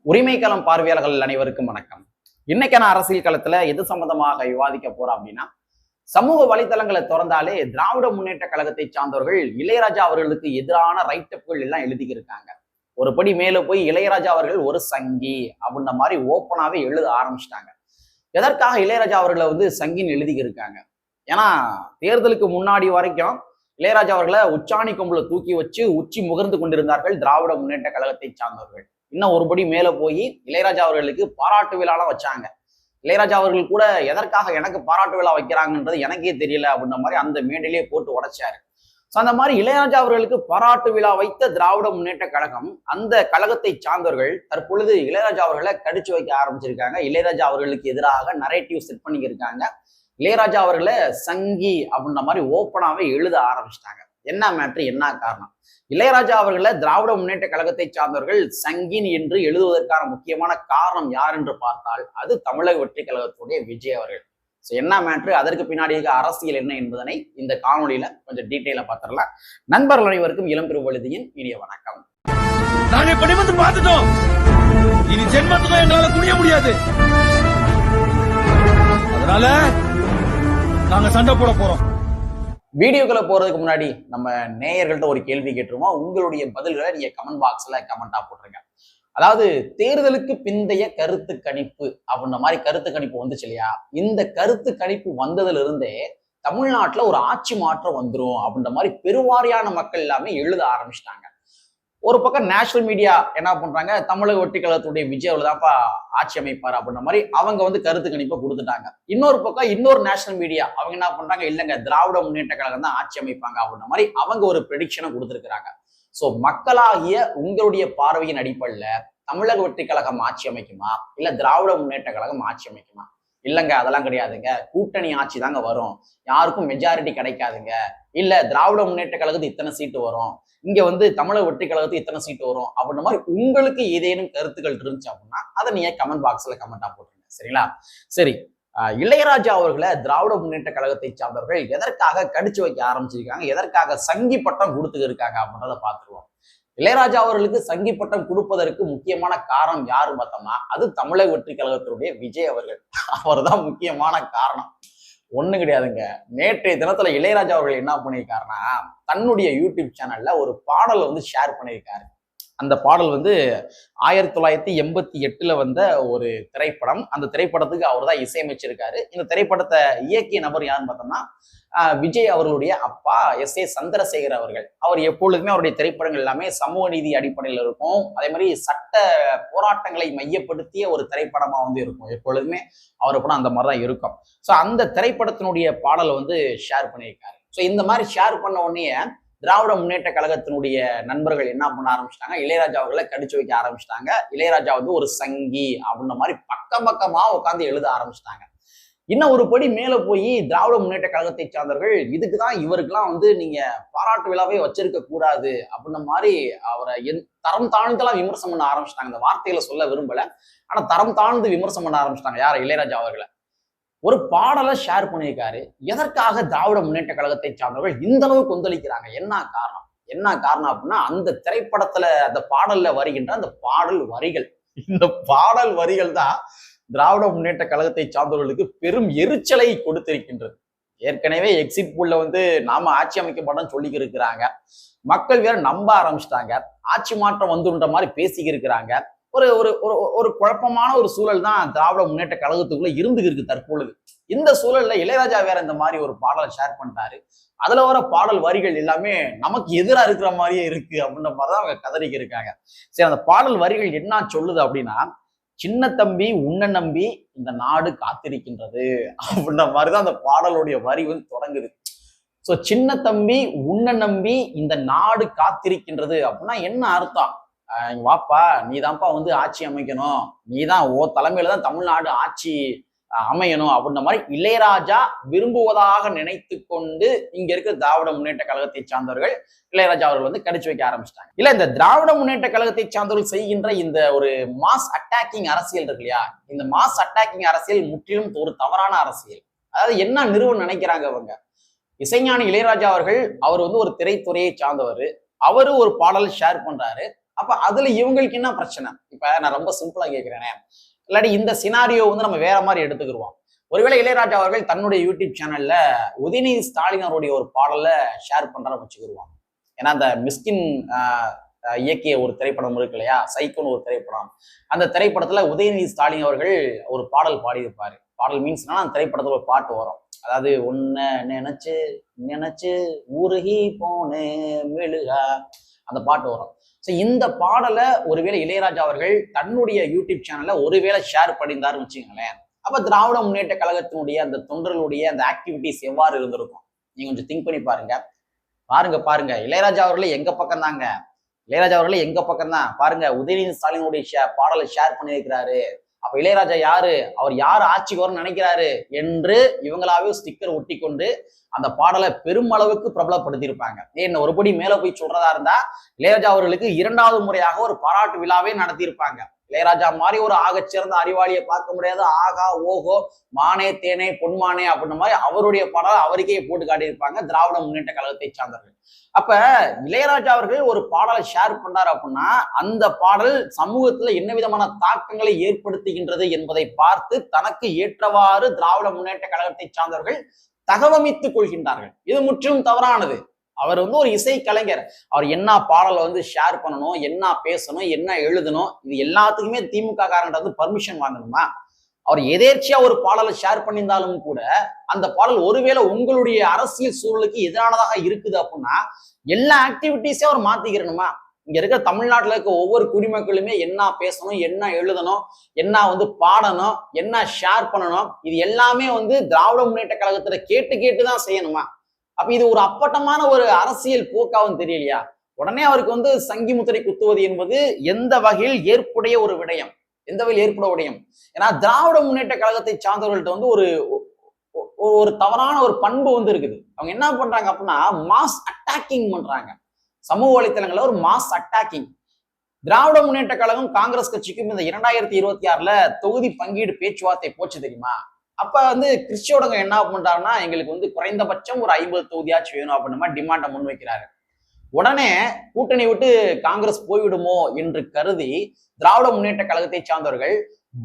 உரிமை களம் பார்வையாளர்கள் அனைவருக்கும் வணக்கம். இன்னைக்கான அரசியல் களத்துல எது சம்பந்தமாக விவாதிக்க போறோம் அப்படின்னா, சமூக வலைதளங்களை திறந்தாலே திராவிட முன்னேற்ற கழகத்தை சார்ந்தவர்கள் இளையராஜா அவர்களுக்கு எதிரான ரைட்டப்புகள் எல்லாம் எழுதிக்கிருக்காங்க. ஒரு படி மேல போய் இளையராஜா அவர்கள் ஒரு சங்கி அப்படின்ற மாதிரி ஓப்பனாவே எழுத ஆரம்பிச்சிட்டாங்க. எதற்காக இளையராஜா அவர்களை சங்கின்னு எழுதிக்கிருக்காங்க? ஏன்னா தேர்தலுக்கு முன்னாடி வரைக்கும் இளையராஜா அவர்களை உச்சாணி கொம்புல தூக்கி வச்சு உச்சி முகர்ந்து கொண்டிருந்தார்கள் திராவிட முன்னேற்ற கழகத்தை சார்ந்தவர்கள். இன்னும் ஒருபடி மேல போய் இளையராஜா அவர்களுக்கு பாராட்டு விழாலாம் வச்சாங்க. இளையராஜா அவர்கள் கூட எதற்காக எனக்கு பாராட்டு விழா வைக்கிறாங்கன்றது எனக்கே தெரியல அப்படின்ற மாதிரி அந்த மேடையிலேயே போட்டு உடைச்சாரு. ஸோ அந்த மாதிரி இளையராஜா அவர்களுக்கு பாராட்டு விழா வைத்த திராவிட முன்னேற்ற கழகம், அந்த கழகத்தை சார்ந்தவர்கள் தற்பொழுது இளையராஜா அவர்களை கடிச்சு வைக்க ஆரம்பிச்சிருக்காங்க. இளையராஜா அவர்களுக்கு எதிராக நரேட்டிவ் செட் பண்ணிக்கிருக்காங்க. இளையராஜா அவர்களை சங்கி அப்படின்ற மாதிரி ஓப்பனாவே எழுத ஆரம்பிச்சிட்டாங்க. என்ன மேட்ரு, என்ன காரணம்? இளையராஜா அவர்களை திராவிட முன்னேற்ற கழகத்தை சார்ந்தவர்கள் சங்கின் என்று எழுதுவதற்கான முக்கியமான காரணம் யார் என்று பார்த்தால் அது தமிழக வெற்றி கழகத்துடைய விஜய் அவர்கள். ஸோ என்ன மேட்ரு, அதற்கு பின்னாடி இருக்க அரசியல் என்ன என்பதனை இந்த காணொலியில கொஞ்சம் டீட்டெயிலா பார்த்துடலாம். நண்பர்கள் அனைவருக்கும் இளம் பெருவழுதியின் இனிய வணக்கம். நாங்க இப்படி வந்து பார்த்துட்டோம், இனி ஜென்மத்துக்கும் எங்களால குனிய முடியாது. அதனால நாங்க சண்டை போட போறோம். வீடியோக்களை போறதுக்கு முன்னாடி நம்ம நேயர்கள்ட்ட ஒரு கேள்வி கேட்டுருவோம். உங்களுடைய பதில்களை நீங்க கமெண்ட் பாக்ஸ்ல கமெண்டா போட்டுருங்க. அதாவது தேர்தலுக்கு பிந்தைய கருத்து கணிப்பு அப்படின்ற மாதிரி கருத்து கணிப்பு வந்துச்சு இல்லையா? இந்த கருத்து கணிப்பு வந்ததுல இருந்தே தமிழ்நாட்டுல ஒரு ஆட்சி மாற்றம் வந்துரும் அப்படின்ற மாதிரி பெருவாரியான மக்கள் எல்லாமே எழுத ஆரம்பிச்சிட்டாங்க. ஒரு பக்கம் நேஷனல் மீடியா என்ன பண்றாங்க, தமிழக வெற்றி கழகத்துடைய விஜய் அவர்கள் தான்ப்பா ஆட்சி அமைப்பார் அப்படின்ற மாதிரி அவங்க கருத்து கணிப்பை கொடுத்துட்டாங்க. இன்னொரு பக்கம் இன்னொரு நேஷனல் மீடியா அவங்க என்ன பண்றாங்க, இல்லைங்க திராவிட முன்னேற்ற கழகம் தான் ஆட்சி அமைப்பாங்க அப்படின்ற மாதிரி அவங்க ஒரு ப்ரெடிக்ஷனை கொடுத்துருக்காங்க. ஸோ மக்களாகிய உங்களுடைய பார்வையின் அடிப்படையில தமிழக வெற்றி கழகம் ஆட்சி அமைக்குமா இல்ல திராவிட முன்னேற்ற கழகம் ஆட்சி அமைக்குமா? இல்லைங்க அதெல்லாம் கிடையாதுங்க, கூட்டணி ஆட்சி தாங்க வரும், யாருக்கும் மெஜாரிட்டி கிடைக்காதுங்க, இல்ல திராவிட முன்னேற்ற கழகத்துக்கு இத்தனை சீட்டு வரும், இங்க தமிழக வெற்றி கழகத்துக்கு இத்தனை சீட்டு வரும் அப்படின்ற மாதிரி உங்களுக்கு ஏதேனும் கருத்துக்கள் இருந்துச்சு அப்படின்னா அதை நீங்க கமெண்ட் பாக்ஸ்ல கமெண்டா போட்டுருங்க. சரிங்களா? சரி, இளையராஜா அவர்களை திராவிட முன்னேற்ற கழகத்தை சார்ந்தவர்கள் எதற்காக கடிச்சு வைக்க ஆரம்பிச்சிருக்காங்க, எதற்காக சங்கி பட்டம் கொடுத்து இருக்காங்க அப்படின்றத பார்த்துருவோம். இளையராஜா அவர்களுக்கு சங்கி பட்டம் கொடுப்பதற்கு முக்கியமான காரணம் யாரு பார்த்தோம்னா அது தமிழக வெற்றி கழகத்தினுடைய விஜய் அவர்கள். அவர் தான் முக்கியமான காரணம், ஒண்ணு கிடையாதுங்க. நேற்றைய தினத்துல இளையராஜா அவர்கள் என்ன பண்ணியிருக்காருன்னா தன்னுடைய யூடியூப் சேனல்ல ஒரு பாடலை ஷேர் பண்ணியிருக்காரு. அந்த பாடல் 1988 வந்த ஒரு திரைப்படம். அந்த திரைப்படத்துக்கு அவர் தான் இசையமைச்சிருக்காரு. இந்த திரைப்படத்தை இயக்கிய நபர் யாருன்னு பார்த்தோம்னா விஜய் அவர்களுடைய அப்பா S.A. சந்திரசேகர் அவர்கள். அவர் எப்பொழுதுமே அவருடைய திரைப்படங்கள் எல்லாமே சமூக நீதி அடிப்படையில் இருக்கும். அதே மாதிரி சட்ட போராட்டங்களை மையப்படுத்திய ஒரு திரைப்படமா இருக்கும். எப்பொழுதுமே அவர் படம் அந்த மாதிரிதான் இருக்கும். ஸோ அந்த திரைப்படத்தினுடைய பாடலை ஷேர் பண்ணியிருக்காரு. ஸோ இந்த மாதிரி ஷேர் பண்ண உடனே திராவிட முன்னேற்ற கழகத்தினுடைய நண்பர்கள் என்ன பண்ண ஆரம்பிச்சிட்டாங்க, இளையராஜா அவர்களை கடிச்சு வைக்க ஆரம்பிச்சிட்டாங்க. இளையராஜா ஒரு சங்கி அப்படின்ற மாதிரி பக்கம் பக்கமா உட்காந்து எழுத ஆரம்பிச்சிட்டாங்க. இன்னும் ஒரு படி மேல போய் திராவிட முன்னேற்ற கழகத்தை சார்ந்தவர்கள் இதுக்குதான் இவருக்கெல்லாம் நீங்க பாராட்டு விழாவே வச்சிருக்க கூடாது அப்படின்ற மாதிரி அவரை தரம் தாழ்ந்தெல்லாம் விமர்சனம் பண்ண ஆரம்பிச்சிட்டாங்க. அந்த வார்த்தைகளை சொல்ல விரும்பல, ஆனா தரம் தாழ்ந்து விமர்சனம் பண்ண ஆரம்பிச்சிட்டாங்க. யார்? இளையராஜா அவர்களை. ஒரு பாடலை ஷேர் பண்ணியிருக்காரு. எதற்காக திராவிட முன்னேற்ற கழகத்தை சார்ந்தவர்கள் இந்த அளவு கொந்தளிக்கிறாங்க? என்ன காரணம்? என்ன காரணம் அப்படின்னா அந்த திரைப்படத்துல அந்த பாடல்ல வருகின்ற அந்த பாடல் வரிகள், இந்த பாடல் வரிகள் தான் திராவிட முன்னேற்ற கழகத்தை சார்ந்தவர்களுக்கு பெரும் எரிச்சலை கொடுத்திருக்கின்றது. ஏற்கனவே எக்ஸிட் போல்ல நாம ஆட்சி அமைக்க மாட்டோம்னு சொல்லிக்க இருக்கிறாங்க. மக்கள் வேற நம்ப ஆரம்பிச்சிட்டாங்க. ஆட்சி மாற்றம் வந்துன்ற மாதிரி பேசிக்க இருக்கிறாங்க. ஒரு ஒரு ஒரு குழப்பமான ஒரு சூழல் தான் திராவிட முன்னேற்ற கழகத்துக்குள்ள இருக்கு தற்பொழுது. இந்த சூழல்ல இளையராஜா வேற இந்த மாதிரி ஒரு பாடலை ஷேர் பண்ணிட்டாரு. அதுல வர பாடல் வரிகள் எல்லாமே நமக்கு எதிராக இருக்கிற மாதிரியே இருக்கு அப்படின்ற மாதிரிதான் அவங்க கதறிக்க இருக்காங்க. சரி, அந்த பாடல் வரிகள் என்ன சொல்லுது அப்படின்னா, சின்ன தம்பி உன்னை நம்பி இந்த நாடு காத்திருக்கின்றது அப்படின்ற மாதிரிதான் அந்த பாடலுடைய வரி தொடங்குது. சோ சின்ன தம்பி உன்னை நம்பி இந்த நாடு காத்திருக்கின்றது அப்படின்னா என்ன அர்த்தம்? வாப்பா, நீதான்ப்பா ஆட்சி அமைக்கணும், நீதான் ஓ தலைமையில தான் தமிழ்நாடு ஆட்சி அமையணும் அப்படின்ற மாதிரி இளையராஜா விரும்புவதாக நினைத்து கொண்டு இங்க இருக்க திராவிட முன்னேற்ற கழகத்தை சார்ந்தவர்கள் இளையராஜா அவர்கள் கடிச்சு வைக்க ஆரம்பிச்சிட்டாங்க. இல்ல, இந்த திராவிட முன்னேற்ற கழகத்தை சார்ந்தவர்கள் செய்கின்ற இந்த ஒரு மாஸ் அட்டாக்கிங் அரசியல் இருக்கு இல்லையா? இந்த மாஸ் அட்டாக்கிங் அரசியல் முற்றிலும் ஒரு தவறான அரசியல். அதாவது என்ன நிறுவ நினைக்கிறாங்க அவங்க? இசைஞானி இளையராஜா அவர்கள் அவர் ஒரு திரைத்துறையை சார்ந்தவர். அவரு ஒரு பாடல் ஷேர் பண்றாரு. அப்ப அதுல இவங்களுக்கு என்ன பிரச்சனை? இப்ப இப்ப நான் ரொம்ப சிம்பிளா கேட்கிறேனே, இல்லாட்டி இந்த சினாரியோ வந்து நம்ம வேற மாதிரி எடுத்துக்கிடுவோம். ஒருவேளை இளையராஜா அவர்கள் தன்னுடைய யூடியூப் சேனல்ல உதயநிதி ஸ்டாலின் அவருடைய ஒரு பாடல ஷேர் பண்றான்னு வச்சுக்கிடுவாங்க. ஏன்னா அந்த மிஸ்கின் இயக்கிய ஒரு திரைப்படம் இருக்கு இல்லையா, சைக்கோன்னு ஒரு திரைப்படம். அந்த திரைப்படத்துல உதயநிதி ஸ்டாலின் அவர்கள் ஒரு பாடல் பாடியிருப்பாரு. பாடல் மீன்ஸ்னா அந்த திரைப்படத்துல ஒரு பாட்டு வரும். அதாவது உன்னை நினைச்சு நினைச்சு உருகி போனே மெழுகா, அந்த பாட்டு வரும். ஸோ இந்த பாடலை ஒருவேளை இளையராஜா அவர்கள் தன்னுடைய யூடியூப் சேனல்ல ஒருவேளை ஷேர் பண்ணியிருந்தாருன்னு வச்சுக்கோங்களேன், அப்ப திராவிட முன்னேற்ற கழகத்தினுடைய அந்த தொண்டர்களுடைய அந்த ஆக்டிவிட்டிஸ் எவ்வாறு இருந்திருக்கும் நீங்க கொஞ்சம் திங்க் பண்ணி பாருங்க. பாருங்க இளையராஜா அவர்களே எங்க பக்கம் தாங்க, இளையராஜா அவர்களே எங்க பக்கம் தான். பாருங்க உதயநிதி ஸ்டாலினுடைய பாடலை ஷேர் பண்ணியிருக்கிறாரு. அப்ப இளையராஜா யாரு, அவர் யார் ஆட்சிக்கு வரும்னு நினைக்கிறாரு என்று இவங்களாவே ஸ்டிக்கர் ஒட்டி கொண்டு அந்த பாடலை பெருமளவுக்கு பிரபலப்படுத்தியிருப்பாங்க. ஏன் ஒருபடி மேல போய் சொல்றதா இருந்தா இளையராஜா அவர்களுக்கு 2வது முறையாக ஒரு பாராட்டு விழாவே நடத்தியிருப்பாங்க. இளையராஜா மாதிரி ஒரு ஆகச்சிறந்த அறிவாளியை பார்க்க முடியாது. ஆகா ஓஹோ மானே தேனே பொன்மானே அப்படின்ற மாதிரி அவருடைய பாடலை அவருக்கே போட்டு காட்டியிருப்பாங்க திராவிட முன்னேற்ற கழகத்தை சார்ந்தவர்கள். அப்ப இளையராஜா அவர்கள் ஒரு பாடலை ஷேர் பண்றாரு அப்படின்னா அந்த பாடல் சமூகத்துல என்ன விதமான தாக்கங்களை ஏற்படுத்துகின்றது என்பதை பார்த்து தனக்கு ஏற்றவாறு திராவிட முன்னேற்ற கழகத்தை சார்ந்தவர்கள் தகவமைத்துக் கொள்கின்றார்கள். இது முற்றிலும் தவறானது. அவர் வந்து ஒரு இசை கலைஞர். அவர் என்ன பாடலை வந்து ஷேர் பண்ணணும், என்ன பேசணும், என்ன எழுதணும், இது எல்லாத்துக்குமே திமுக காரங்கிட்ட வந்து பர்மிஷன் வாங்கணுமா? அவர் எதேர்ச்சியா ஒரு பாடலை ஷேர் பண்ணியிருந்தாலும் கூட அந்த பாடல் ஒருவேளை உங்களுடைய அரசியல் சூழலுக்கு எதிரானதாக இருக்குது அப்படின்னா எல்லா ஆக்டிவிட்டிஸையும் அவர் மாத்திக்கிறணுமா? இங்க இருக்கிற தமிழ்நாட்டில் இருக்க ஒவ்வொரு குடிமக்களுமே என்ன பேசணும், என்ன எழுதணும், என்ன வந்து பாடணும், என்ன ஷேர் பண்ணணும், இது எல்லாமே வந்து திராவிட முன்னேற்ற கழகத்துல கேட்டுதான் செய்யணுமா? அப்ப இது ஒரு அப்பட்டமான ஒரு அரசியல் போக்காவும் தெரியலையா? உடனே அவருக்கு வந்து சங்கி முத்திரை குத்துவது என்பது எந்த வகையில் ஏற்புடைய ஒரு விடயம், எந்த வகையில் ஏற்புடைய விடயம்? ஏன்னா திராவிட முன்னேற்ற கழகத்தை சார்ந்தவர்கள்ட்ட வந்து ஒரு தவறான ஒரு பண்பு வந்து இருக்குது. அவங்க என்ன பண்றாங்க அப்படின்னா மாஸ் அட்டாக்கிங் பண்றாங்க. சமூக வலைத்தளங்கள்ல ஒரு மாஸ் அட்டாக்கிங். திராவிட முன்னேற்ற கழகம் காங்கிரஸ் கட்சிக்கும் இந்த 2026 தொகுதி பங்கீடு பேச்சுவார்த்தை போச்சு தெரியுமா? அப்ப வந்து கிறிஸ்டியோடங்க என்ன பண்றாருன்னா எங்களுக்கு வந்து குறைந்தபட்சம் ஒரு 50 தொகுதியாச்சும் வேணும் அப்படின்ற மாதிரி டிமாண்டை முன்வைக்கிறாரு. உடனே கூட்டணி விட்டு காங்கிரஸ் போய்விடுமோ என்று கருதி திராவிட முன்னேற்ற கழகத்தை சார்ந்தவர்கள்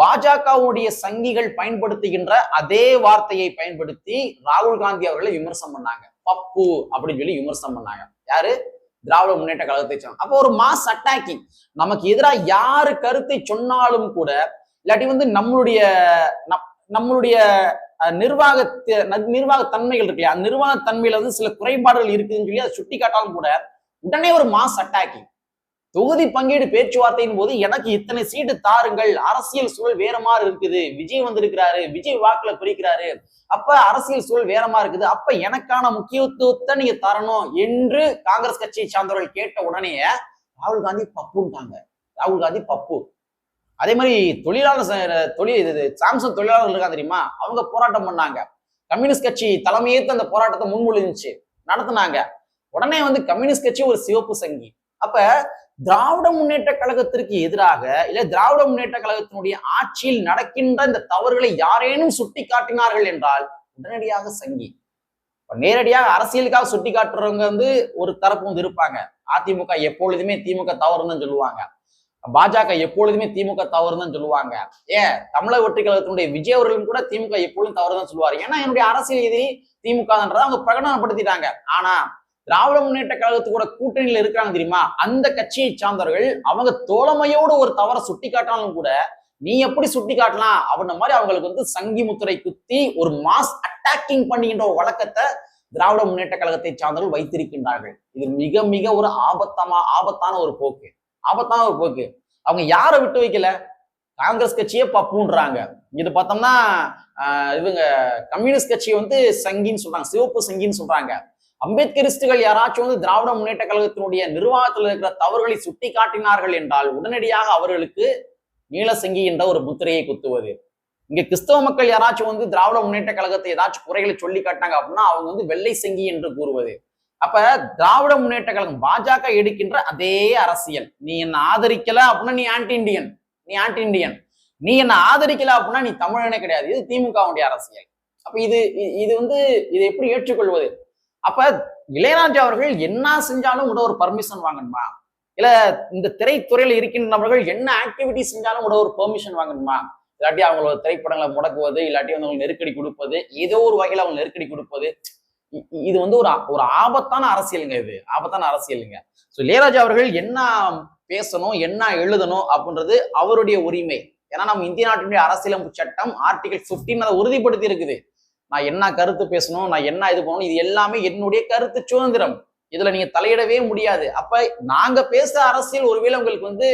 பாஜகவுடைய சங்கிகள் பயன்படுத்துகின்ற அதே வார்த்தையை பயன்படுத்தி ராகுல் காந்தி அவர்களை விமர்சனம் பண்ணாங்க. பப்பு அப்படின்னு சொல்லி விமர்சனம் பண்ணாங்க. யாரு? திராவிட முன்னேற்ற கழகத்தை சொன்னாங்க. அப்போ ஒரு மாஸ் அட்டாக்கிங். நமக்கு எதிராக யாரு கருத்தை சொன்னாலும் கூட இல்லாட்டி வந்து நம்மளுடைய நிர்வாக தன்மைகள் இருக்கு, அந்த நிர்வாக தன்மையில வந்து சில குறைபாடுகள் இருக்குதுன்னு சொல்லி அதை சுட்டி காட்டாலும் கூட உடனே ஒரு மாஸ் அட்டாக்கிங். தொகுதி பங்கீடு பேச்சுவார்த்தையின் போது எனக்கு இத்தனை சீட்டு தாருங்கள், அரசியல் சூழல் வேற மாதிரி இருக்குது, விஜய் வந்திருக்கிறாரு, விஜய் வாக்குல குறிக்கிறாரு, அப்ப அரசியல் சூழல் வேற மாதிரி இருக்குது, அப்ப எனக்கான முக்கியத்துவத்தை நீங்க தரணும் என்று காங்கிரஸ் கட்சியை சார்ந்தவர்கள் கேட்ட உடனே ராகுல் காந்தி பப்புன்ட்டாங்க. ராகுல் காந்தி பப்பு. அதே மாதிரி சாம்சங் தொழிலாளர்கள் இருக்கா தெரியுமா, அவங்க போராட்டம் பண்ணாங்க. கம்யூனிஸ்ட் கட்சி தலைமையேற்று அந்த போராட்டத்தை முன்மொழிஞ்சிச்சு, நடத்தினாங்க. உடனே வந்து கம்யூனிஸ்ட் கட்சி ஒரு சிவப்பு சங்கி. அப்ப திராவிட முன்னேற்ற கழகத்திற்கு எதிராக இல்ல திராவிட முன்னேற்ற கழகத்தினுடைய ஆட்சியில் நடக்கின்ற இந்த தவறுகளை யாரேனும் சுட்டி காட்டினார்கள் என்றால் உடனடியாக சங்கி. நேரடியாக அரசியலுக்காக சுட்டி காட்டுறவங்க வந்து ஒரு தரப்பு வந்து இருப்பாங்க. அதிமுக எப்பொழுதுமே திமுக தவறுன்னு சொல்லுவாங்க, பாஜக எப்பொழுதுமே திமுக தவறுதான் சொல்லுவாங்க. ஏன் தமிழக வெற்றி கழகத்தினுடைய விஜய் அவர்களும் கூட திமுக எப்பொழுதும் தவறுதான் சொல்லுவாரு. ஏன்னா என்னுடைய அரசியல் எதிரி திமுகன்றதை அவங்க பிரகடனப்படுத்திட்டாங்க. ஆனா திராவிட முன்னேற்ற கழகத்து கூட கூட்டணியில இருக்கிறாங்க தெரியுமா, அந்த கட்சியை சார்ந்தவர்கள் அவங்க தோழமையோடு ஒரு தவறை சுட்டி காட்டினாலும் கூட நீ எப்படி சுட்டி காட்டலாம் அப்படின்ற மாதிரி அவங்களுக்கு வந்து சங்கி முத்திரை குத்தி ஒரு மாஸ் அட்டாக்கிங் பண்ணுகின்ற ஒரு வழக்கத்தை திராவிட முன்னேற்ற கழகத்தை சார்ந்தவர்கள் வைத்திருக்கின்றார்கள். இது மிக மிக ஒரு ஆபத்தான ஒரு போக்கு. அவங்க யாரை விட்டு வைக்கல, காங்கிரஸ் கட்சியே பப்புன்றாங்க. இது பார்த்தோம்னா இவங்க கம்யூனிஸ்ட் கட்சி வந்து சங்கின்னு சொல்றாங்க, சிவப்பு சங்கின்னு சொல்றாங்க. அம்பேத்கரிஸ்டுகள் யாராச்சும் வந்து திராவிட முன்னேற்ற கழகத்தினுடைய நிர்வாகத்தில் இருக்கிற தவறுகளை சுட்டி காட்டினார்கள் என்றால் உடனடியாக அவர்களுக்கு நீலசங்கி என்ற ஒரு முத்திரையை குத்துவது. இங்க கிறிஸ்தவ மக்கள் யாராச்சும் வந்து திராவிட முன்னேற்ற கழகத்தை ஏதாச்சும் குறைகளை சொல்லி காட்டினாங்க அப்படின்னா அவங்க வந்து வெள்ளை சங்கி என்று கூறுவது. அப்ப திராவிட முன்னேற்ற கழகம் பாஜக எடுக்கின்ற அதே அரசியல், நீ என்ன ஆதரிக்கல அப்படின்னா நீ ஆன்டி இண்டியன், நீ என்ன ஆதரிக்கல அப்படின்னா நீ தமிழனே கிடையாது. இது திமுகவுடைய அரசியல். அப்ப இது எப்படி ஏற்றுக்கொள்வது? அப்ப இளையராஜா அவர்கள் என்ன செஞ்சாலும் கூட ஒரு பர்மிஷன் வாங்கணுமா? இல்ல இந்த திரைத்துறையில இருக்கின்ற நபர்கள் என்ன ஆக்டிவிட்டி செஞ்சாலும் கூட ஒரு பெர்மிஷன் வாங்கணுமா? இல்லாட்டி அவங்களோட திரைப்படங்களை முடக்குவது, இல்லாட்டி வந்து அவங்களுக்கு நெருக்கடி கொடுப்பது, ஏதோ ஒரு வகையில அவங்க நெருக்கடி கொடுப்பது, இது வந்து ஒரு ஒரு ஆபத்தான அரசியலுங்க. இது ஆபத்தான அரசியலுங்க. ஸோ இளையராஜா அவர்கள் என்ன பேசணும், என்ன எழுதணும் அப்படின்றது அவருடைய உரிமை. ஏன்னா நம்ம இந்திய நாட்டினுடைய அரசியலமைப்பு சட்டம் ஆர்டிகல் 15 அதை உறுதிப்படுத்தி இருக்குது. நான் என்ன கருத்து பேசணும், நான் என்ன இது பண்ணணும், இது எல்லாமே என்னுடைய கருத்து சுதந்திரம். இதுல நீங்க தலையிடவே முடியாது. அப்ப நாங்க பேசுற அரசியல் ஒருவேளை உங்களுக்கு வந்து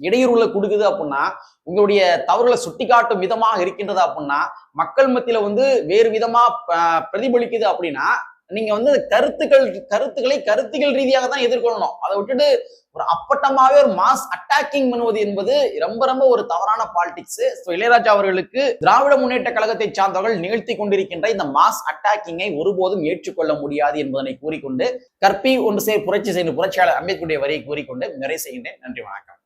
இடையூறுகளை கொடுக்குது அப்படின்னா, உங்களுடைய தவறுகளை சுட்டிக்காட்டும் விதமாக இருக்கின்றது அப்படின்னா, மக்கள் மத்தியில வந்து வேறு விதமா பிரதிபலிக்குது அப்படின்னா, நீங்க வந்து கருத்துக்கள் ரீதியாக தான் எதிர்கொள்ளணும். அதை விட்டுட்டு ஒரு அப்பட்டமாவே ஒரு மாஸ் அட்டாக்கிங் பண்ணுவது என்பது ரொம்ப ரொம்ப ஒரு தவறான பாலிடிக்ஸ். இளையராஜா அவர்களுக்கு திராவிட முன்னேற்ற கழகத்தை சார்ந்தவர்கள் நிகழ்த்தி கொண்டிருக்கின்ற இந்த மாஸ் அட்டாக்கிங்கை ஒருபோதும் ஏற்றுக்கொள்ள முடியாது என்பதனை கூறிக்கொண்டு, கற்பி ஒன்று சேர் புரட்சி செய்த புரட்சியாளர் அம்பேத்கருடைய வரியை கூறிக்கொண்டு நிறைவு செய்கின்றேன். நன்றி, வணக்கம்.